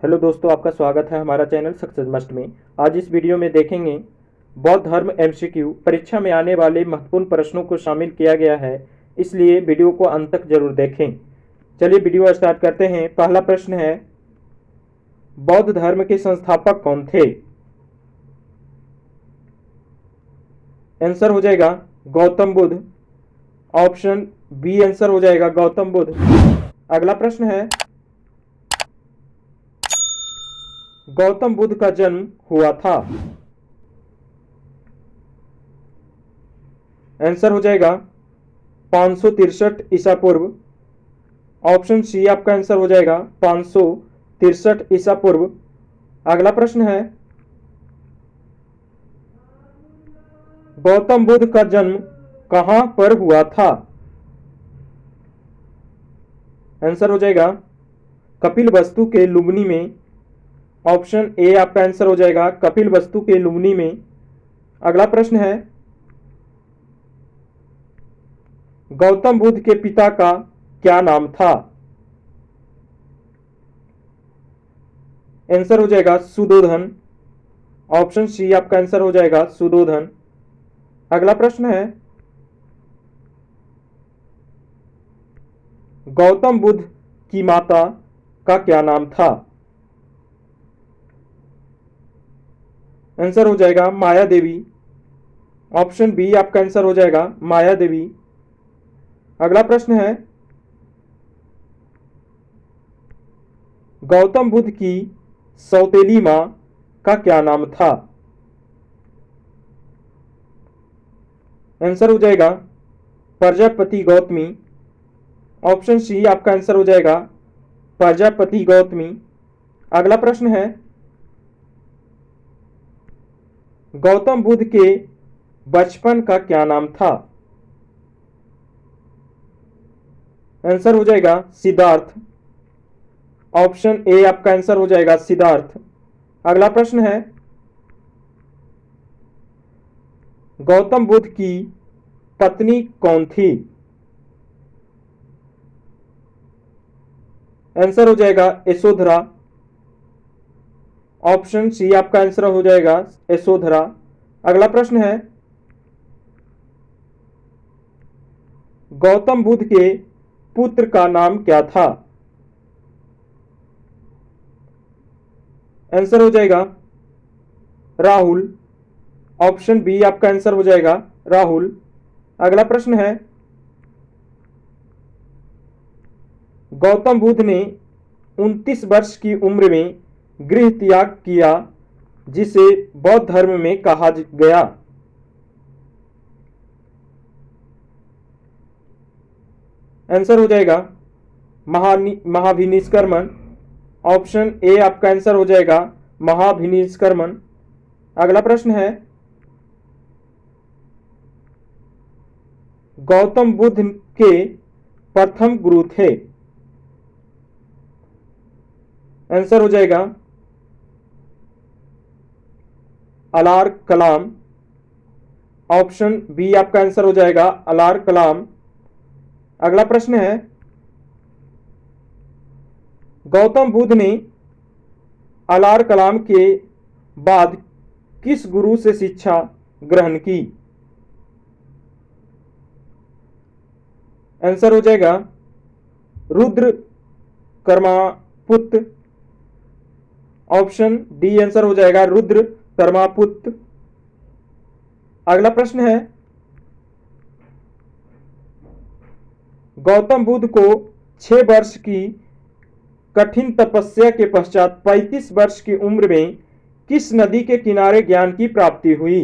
Hello दोस्तों, आपका स्वागत है हमारा चैनल सक्सेस मस्ट में। आज इस वीडियो में देखेंगे बौद्ध धर्म एमसीक्यू। परीक्षा में आने वाले महत्वपूर्ण प्रश्नों को शामिल किया गया है, इसलिए वीडियो को अंत तक जरूर देखें। चलिए वीडियो स्टार्ट करते हैं। पहला प्रश्न है, बौद्ध धर्म के संस्थापक कौन थे? आंसर हो जाएगा Gautam Buddha. Option B answer हो जाएगा गौतम बुद्ध। अगला प्रश्न है, गौतम बुद्ध का जन्म हुआ था? आंसर हो जाएगा 563 ईसा पूर्व। ऑप्शन सी आपका आंसर हो जाएगा 563 ईसा पूर्व। अगला प्रश्न है, गौतम बुद्ध का जन्म कहां पर हुआ था? आंसर हो जाएगा कपिलवस्तु के लुम्बिनी में। ऑप्शन ए आपका आंसर हो जाएगा कपिलवस्तु के लुम्बिनी में। अगला प्रश्न है, गौतम बुद्ध के पिता का क्या नाम था? आंसर हो जाएगा सुदोधन। ऑप्शन सी आपका आंसर हो जाएगा सुदोधन। अगला प्रश्न है, गौतम बुद्ध की माता का क्या नाम था? आंसर हो जाएगा माया देवी। ऑप्शन बी आपका आंसर हो जाएगा माया देवी। अगला प्रश्न है, गौतम बुद्ध की सौतेली मां का क्या नाम था? आंसर हो जाएगा प्रजापति गौतमी। ऑप्शन सी आपका आंसर हो जाएगा प्रजापति गौतमी। अगला प्रश्न है, गौतम बुद्ध के बचपन का क्या नाम था? आंसर हो जाएगा सिद्धार्थ। ऑप्शन ए आपका आंसर हो जाएगा सिद्धार्थ। अगला प्रश्न है, गौतम बुद्ध की पत्नी कौन थी? आंसर हो जाएगा यशोधरा। ऑप्शन सी आपका आंसर हो जाएगा यशोधरा। अगला प्रश्न है, गौतम बुद्ध के पुत्र का नाम क्या था? आंसर हो जाएगा राहुल। ऑप्शन बी आपका आंसर हो जाएगा राहुल। अगला प्रश्न है, गौतम बुद्ध ने 29 वर्ष की उम्र में गृह त्याग किया, जिसे बौद्ध धर्म में कहा गया। आंसर हो जाएगा महाभिनिष्क्रमण। ऑप्शन ए आपका आंसर हो जाएगा महाभिनिष्क्रमण। अगला प्रश्न है, गौतम बुद्ध के प्रथम गुरु थे? आंसर हो जाएगा अलार कलाम। ऑप्शन बी आपका आंसर हो जाएगा अलार कलाम। अगला प्रश्न है, गौतम बुद्ध ने अलार कलाम के बाद किस गुरु से शिक्षा ग्रहण की? आंसर हो जाएगा रुद्र कर्मापुत्र। ऑप्शन डी आंसर हो जाएगा रुद्र कर्मापुत्र। अगला प्रश्न है, गौतम बुद्ध को 6 वर्ष की कठिन तपस्या के पश्चात 35 वर्ष की उम्र में किस नदी के किनारे ज्ञान की प्राप्ति हुई?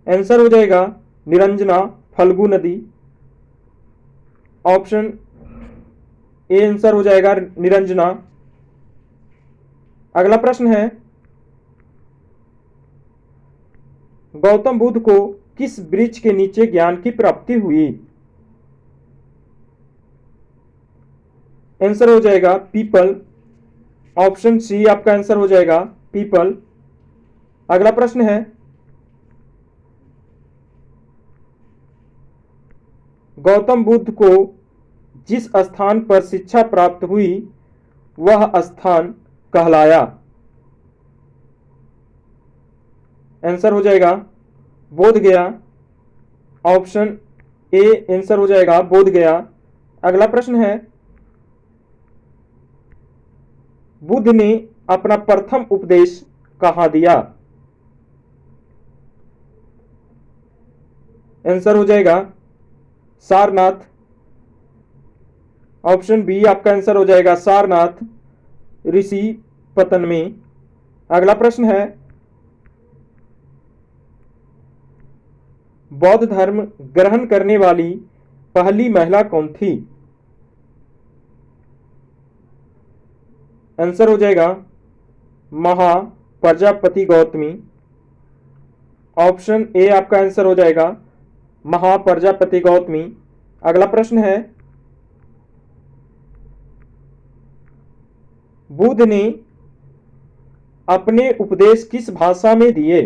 आंसर हो जाएगा निरंजना फल्गु नदी। ऑप्शन ए आंसर हो जाएगा निरंजना। अगला प्रश्न है, गौतम बुद्ध को किस वृक्ष के नीचे ज्ञान की प्राप्ति हुई? आंसर हो जाएगा पीपल। ऑप्शन सी आपका आंसर हो जाएगा पीपल। अगला प्रश्न है, गौतम बुद्ध को जिस स्थान पर शिक्षा प्राप्त हुई वह स्थान कहलाया? आंसर हो जाएगा बोध गया। ऑप्शन ए आंसर हो जाएगा बोध गया। अगला प्रश्न है, बुद्ध ने अपना प्रथम उपदेश कहाँ दिया? आंसर हो जाएगा सारनाथ। ऑप्शन बी आपका आंसर हो जाएगा सारनाथ ऋषि पतन में। अगला प्रश्न है, बौद्ध धर्म ग्रहण करने वाली पहली महिला कौन थी? आंसर हो जाएगा महा प्रजापति गौतमी। ऑप्शन ए आपका आंसर हो जाएगा महा प्रजापति गौतमी। अगला प्रश्न है, बुद्ध ने अपने उपदेश किस भाषा में दिए?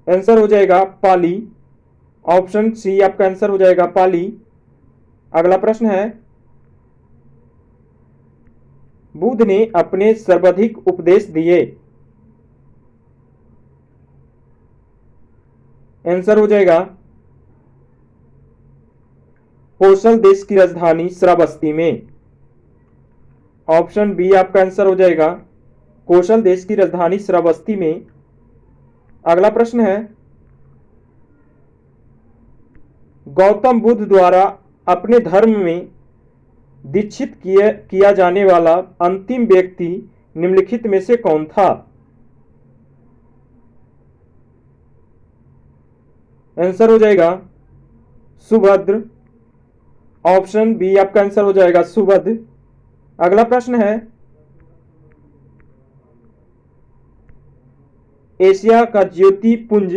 आंसर हो जाएगा पाली। ऑप्शन सी आपका आंसर हो जाएगा पाली। अगला प्रश्न है, बुद्ध ने अपने सर्वाधिक उपदेश दिए? आंसर हो जाएगा कौशल देश की राजधानी श्रावस्ती में। ऑप्शन बी आपका आंसर हो जाएगा कौशल देश की राजधानी श्रावस्ती में। अगला प्रश्न है, गौतम बुद्ध द्वारा अपने धर्म में दीक्षित किया जाने वाला अंतिम व्यक्ति निम्नलिखित में से कौन था? आंसर हो जाएगा सुभद्र। ऑप्शन बी आपका आंसर हो जाएगा सुभद्र। अगला प्रश्न है, एशिया का ज्योति पुंज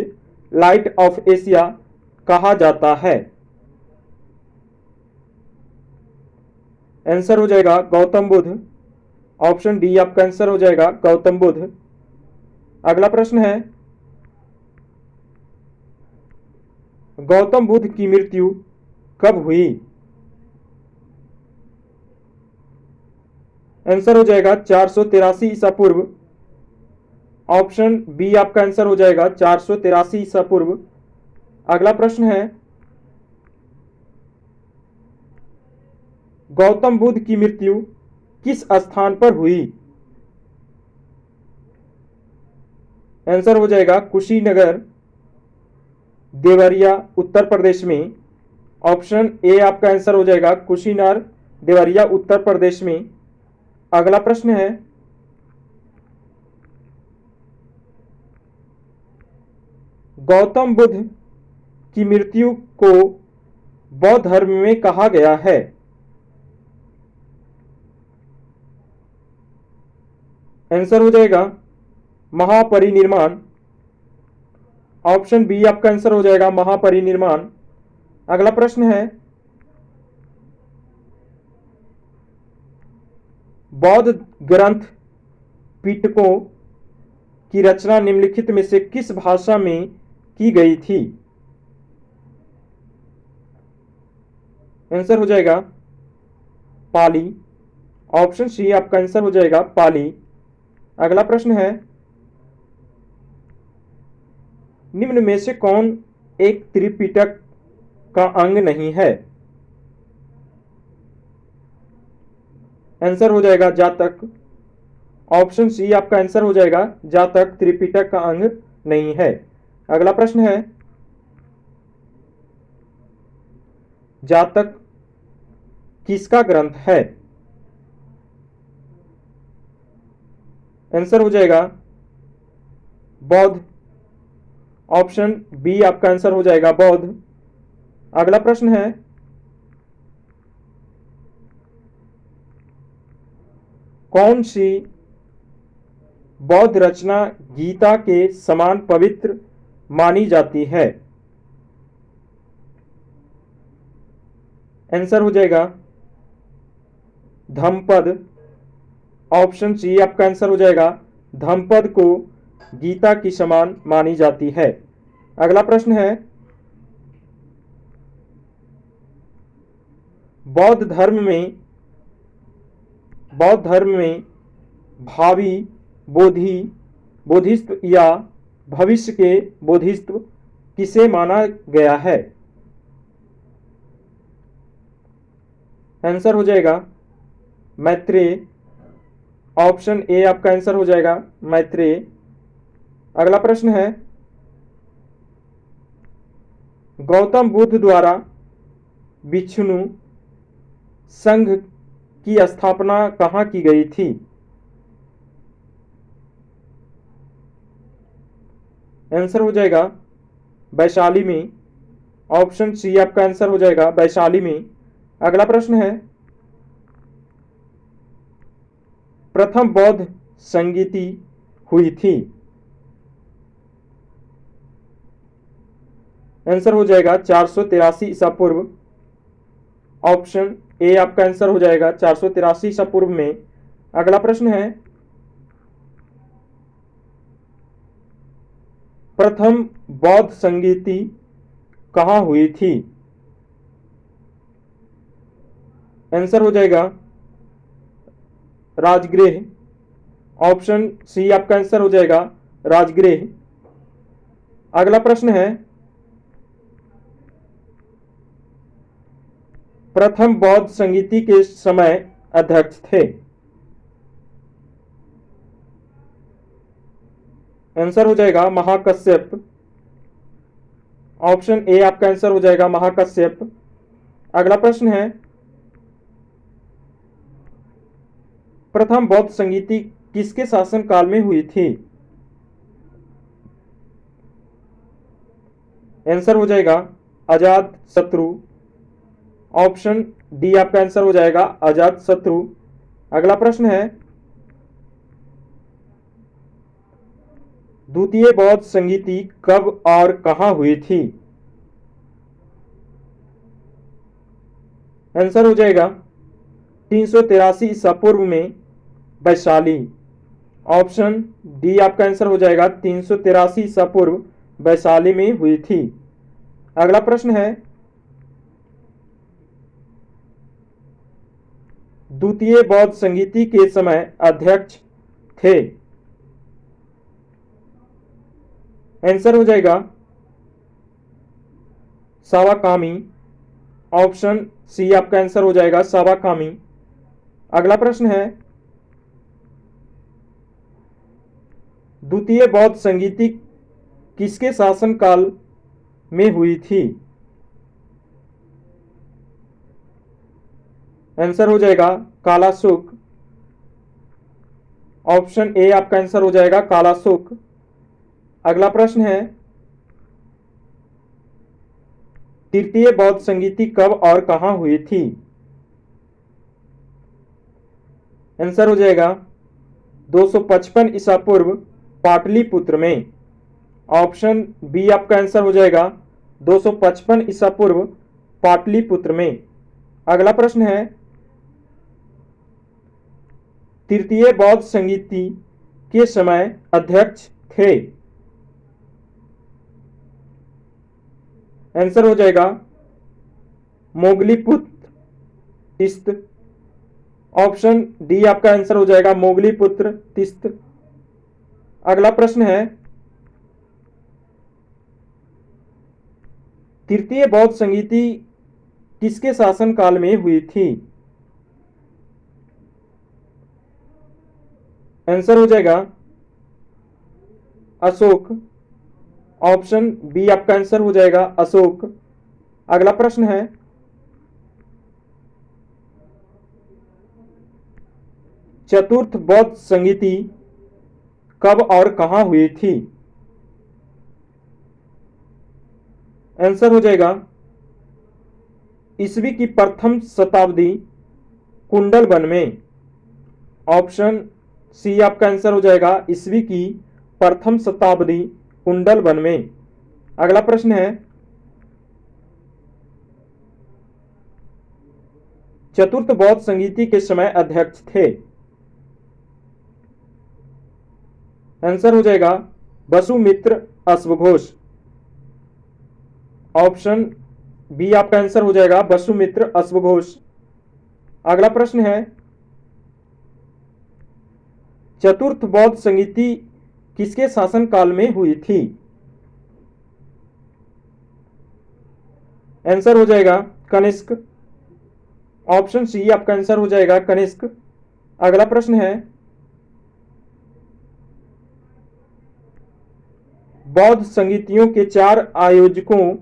लाइट ऑफ एशिया कहा जाता है? आंसर हो जाएगा गौतम बुद्ध। ऑप्शन डी आपका आंसर हो जाएगा गौतम बुद्ध। अगला प्रश्न है, गौतम बुद्ध की मृत्यु कब हुई? आंसर हो जाएगा 483 ईसा पूर्व। ऑप्शन बी आपका आंसर हो जाएगा 483 ईसा पूर्व। अगला प्रश्न है, गौतम बुद्ध की मृत्यु किस स्थान पर हुई? आंसर हो जाएगा कुशीनगर देवरिया उत्तर प्रदेश में। ऑप्शन ए आपका आंसर हो जाएगा कुशीनगर देवरिया उत्तर प्रदेश में। अगला प्रश्न है, गौतम बुद्ध की मृत्यु को बौद्ध धर्म में कहा गया है? आंसर हो जाएगा महापरिनिर्वाण। ऑप्शन बी आपका आंसर हो जाएगा महापरिनिर्वाण। अगला प्रश्न है, बौद्ध ग्रंथ पिटकों की रचना निम्नलिखित में से किस भाषा में की गई थी? आंसर हो जाएगा पाली। ऑप्शन सी आपका आंसर हो जाएगा पाली। अगला प्रश्न है, निम्न में से कौन एक त्रिपिटक का अंग नहीं है? आंसर हो जाएगा जातक। ऑप्शन सी आपका आंसर हो जाएगा जातक त्रिपिटक का अंग नहीं है। अगला प्रश्न है, जातक किसका ग्रंथ है? आंसर हो जाएगा बौद्ध। ऑप्शन बी आपका आंसर हो जाएगा बौद्ध। अगला प्रश्न है, कौन सी बौद्ध रचना गीता के समान पवित्र मानी जाती है? आंसर हो जाएगा धम्मपद। ऑप्शन सी आपका आंसर हो जाएगा धम्मपद को गीता की समान मानी जाती है। अगला प्रश्न है, बौद्ध धर्म में भावी बोधिसत्व या भविष्य के बोधिसत्व किसे माना गया है? आंसर हो जाएगा मैत्रेय। ऑप्शन ए आपका आंसर हो जाएगा मैत्रेय। अगला प्रश्न है, गौतम बुद्ध द्वारा विष्णु संघ की स्थापना कहाँ की गई थी? आंसर हो जाएगा वैशाली में। ऑप्शन सी आपका आंसर हो जाएगा वैशाली में। अगला प्रश्न है, प्रथम बौद्ध संगीति हुई थी? आंसर हो जाएगा 483 ईसा पूर्व। ऑप्शन ए आपका आंसर हो जाएगा 483 ईसा पूर्व में। अगला प्रश्न है, प्रथम बौद्ध संगीति कहाँ हुई थी? आंसर हो जाएगा राजगृह। ऑप्शन सी आपका आंसर हो जाएगा राजगृह। अगला प्रश्न है, प्रथम बौद्ध संगीति के समय अध्यक्ष थे? आंसर हो जाएगा महाकश्यप। ऑप्शन ए आपका आंसर हो जाएगा महाकश्यप। अगला प्रश्न है, प्रथम बौद्ध संगीति किसके शासन काल में हुई थी? आंसर हो जाएगा अजात शत्रु। ऑप्शन डी आपका आंसर हो जाएगा अजात शत्रु। अगला प्रश्न है, द्वितीय बौद्ध संगीति कब और कहां हुई थी? आंसर हो जाएगा 383 ईसा पूर्व में वैशाली। ऑप्शन डी आपका आंसर हो जाएगा 383 ईसा पूर्व वैशाली में हुई थी। अगला प्रश्न है, द्वितीय बौद्ध संगीति के समय अध्यक्ष थे? आंसर हो जाएगा सावाकामी। ऑप्शन सी आपका आंसर हो जाएगा सावाकामी। अगला प्रश्न है, द्वितीय बौद्ध संगीति किसके शासन काल में हुई थी? आंसर हो जाएगा कालाशोक। ऑप्शन ए आपका आंसर हो जाएगा कालाशोक। अगला प्रश्न है, तृतीय बौद्ध संगीति कब और कहां हुई थी? आंसर हो जाएगा 255 ईसा पूर्व पाटलिपुत्र में। ऑप्शन बी आपका आंसर हो जाएगा 255 ईसा पूर्व पाटलिपुत्र में। अगला प्रश्न है, तृतीय बौद्ध संगीति के समय अध्यक्ष थे? आंसर हो जाएगा मोगलीपुत्र तिस्त। ऑप्शन डी आपका आंसर हो जाएगा मोगलीपुत्र तिस्त। अगला प्रश्न है, तृतीय बौद्ध संगीति किसके शासन काल में हुई थी? आंसर हो जाएगा अशोक। ऑप्शन बी आपका आंसर हो जाएगा अशोक। अगला प्रश्न है, चतुर्थ बौद्ध संगीति कब और कहां हुई थी? आंसर हो जाएगा ईस्वी की प्रथम शताब्दी कुंडलवन में। ऑप्शन सी आपका आंसर हो जाएगा ईस्वी की प्रथम शताब्दी कुंडलवन में। अगला प्रश्न है, चतुर्थ बौद्ध संगीति के समय अध्यक्ष थे? आंसर हो जाएगा वसुमित्र अश्वघोष। ऑप्शन बी आपका आंसर हो जाएगा वसुमित्र अश्वघोष। अगला प्रश्न है, चतुर्थ बौद्ध संगीति किसके शासनकाल में हुई थी? आंसर हो जाएगा कनिष्क। ऑप्शन सी आपका आंसर हो जाएगा कनिष्क। अगला प्रश्न है, बौद्ध संगीतियों के 4 आयोजकों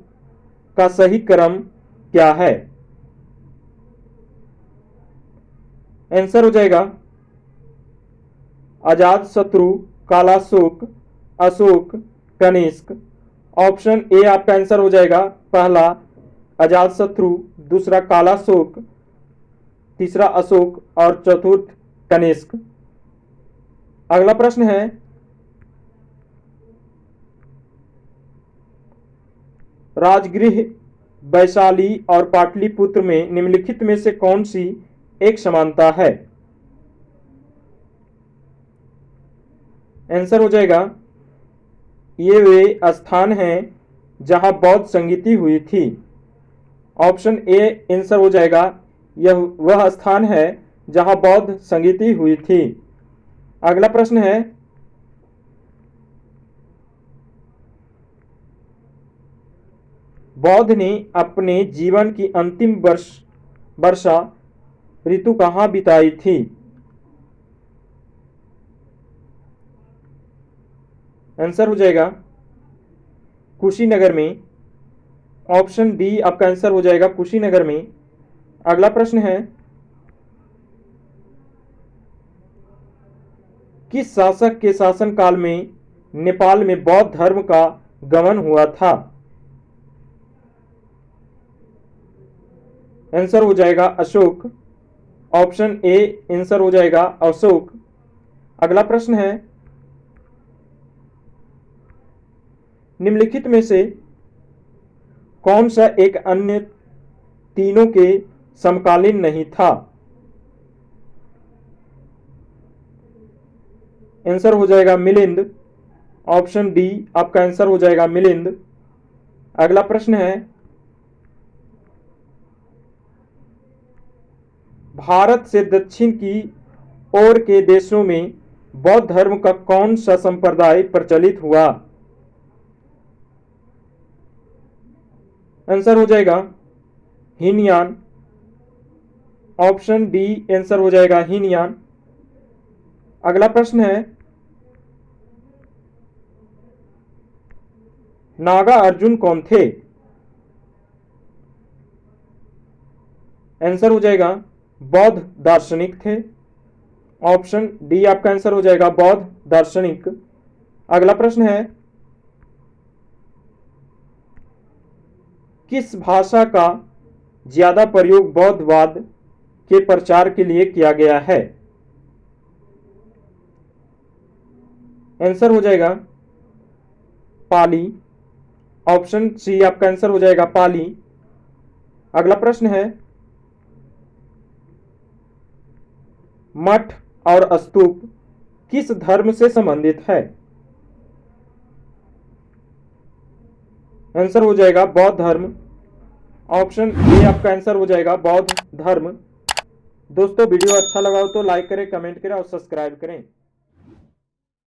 का सही क्रम क्या है? आंसर हो जाएगा अजातशत्रु, कालाशोक, अशोक, कनिष्क। ऑप्शन ए आपका आंसर हो जाएगा पहला अजातशत्रु, दूसरा कालाशोक, तीसरा अशोक और चतुर्थ कनिष्क। अगला प्रश्न है, राजगृह वैशाली और पाटलिपुत्र में निम्नलिखित में से कौन सी एक समानता है? आंसर हो जाएगा ये वे स्थान हैं जहां बौद्ध संगीति हुई थी। ऑप्शन ए आंसर हो जाएगा यह वह स्थान है जहां बौद्ध संगीति हुई थी। अगला प्रश्न है, बौद्ध ने अपने जीवन की अंतिम वर्षा ऋतु कहाँ बिताई थी? आंसर हो जाएगा कुशीनगर में। ऑप्शन डी आपका आंसर हो जाएगा कुशीनगर में। अगला प्रश्न है, किस शासक के शासनकाल में नेपाल में बौद्ध धर्म का गमन हुआ था? आंसर हो जाएगा अशोक। ऑप्शन ए आंसर हो जाएगा अशोक। अगला प्रश्न है, निम्नलिखित में से कौन सा एक अन्य तीनों के समकालीन नहीं था? आंसर हो जाएगा मिलिंद। ऑप्शन डी आपका आंसर हो जाएगा मिलिंद। अगला प्रश्न है, भारत से दक्षिण की ओर के देशों में बौद्ध धर्म का कौन सा संप्रदाय प्रचलित हुआ? आंसर हो जाएगा हीनयान। ऑप्शन डी आंसर हो जाएगा हीनयान। अगला प्रश्न है, नागा अर्जुन कौन थे? आंसर हो जाएगा बौद्ध दार्शनिक थे। ऑप्शन डी आपका आंसर हो जाएगा बौद्ध दार्शनिक। अगला प्रश्न है, किस भाषा का ज्यादा प्रयोग बौद्धवाद के प्रचार के लिए किया गया है? आंसर हो जाएगा पाली। ऑप्शन सी आपका आंसर हो जाएगा पाली। अगला प्रश्न है, मठ और स्तूप किस धर्म से संबंधित है? आंसर हो जाएगा बौद्ध धर्म। ऑप्शन ए आपका आंसर हो जाएगा बौद्ध धर्म। दोस्तों वीडियो अच्छा लगा हो तो लाइक करें, कमेंट करें और सब्सक्राइब करें।